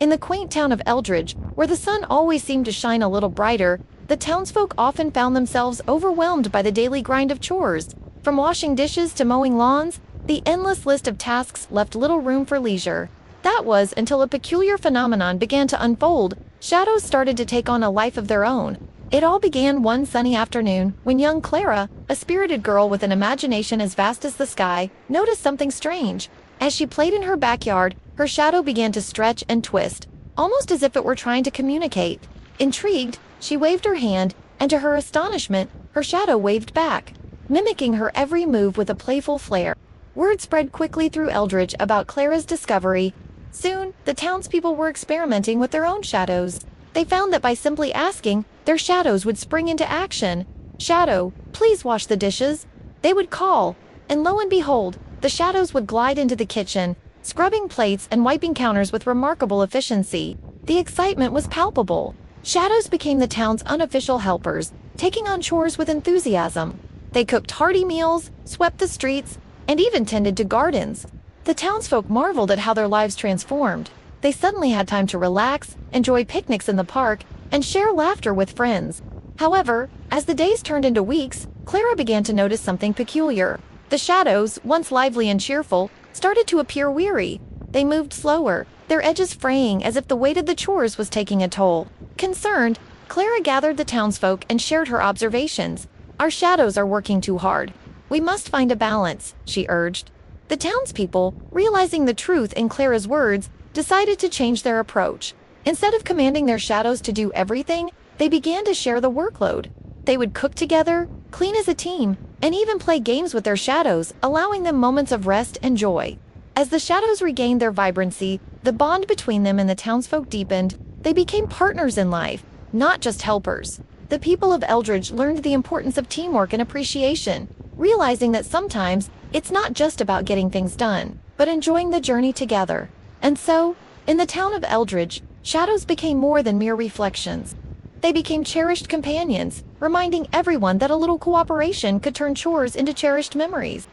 In the quaint town of Eldridge, where the sun always seemed to shine a little brighter, the townsfolk often found themselves overwhelmed by the daily grind of chores. From washing dishes to mowing lawns, the endless list of tasks left little room for leisure. That was until a peculiar phenomenon began to unfold. Shadows started to take on a life of their own. It all began one sunny afternoon when young Clara, a spirited girl with an imagination as vast as the sky, noticed something strange. As she played in her backyard, her shadow began to stretch and twist, almost as if it were trying to communicate. Intrigued, she waved her hand, and to her astonishment, her shadow waved back, mimicking her every move with a playful flair. Word spread quickly through Eldridge about Clara's discovery. Soon, the townspeople were experimenting with their own shadows. They found that by simply asking, their shadows would spring into action. "Shadow, please wash the dishes," they would call, and lo and behold, the shadows would glide into the kitchen, scrubbing plates and wiping counters with remarkable efficiency. The excitement was palpable. Shadows became the town's unofficial helpers, taking on chores with enthusiasm. They cooked hearty meals, swept the streets, and even tended to gardens. The townsfolk marveled at how their lives transformed. They suddenly had time to relax, enjoy picnics in the park, and share laughter with friends. However, as the days turned into weeks, Clara began to notice something peculiar. The shadows, once lively and cheerful, started to appear weary. They moved slower, their edges fraying as if the weight of the chores was taking a toll. Concerned, Clara gathered the townsfolk and shared her observations. "Our shadows are working too hard. We must find a balance," she urged. The townspeople, realizing the truth in Clara's words, decided to change their approach. Instead of commanding their shadows to do everything, they began to share the workload. They would cook together, clean as a team, and even play games with their shadows, allowing them moments of rest and joy. As the shadows regained their vibrancy, the bond between them and the townsfolk deepened. They became partners in life, not just helpers. The people of Eldridge learned the importance of teamwork and appreciation, realizing that sometimes it's not just about getting things done, but enjoying the journey together. And so, in the town of Eldridge, shadows became more than mere reflections. They became cherished companions, reminding everyone that a little cooperation could turn chores into cherished memories.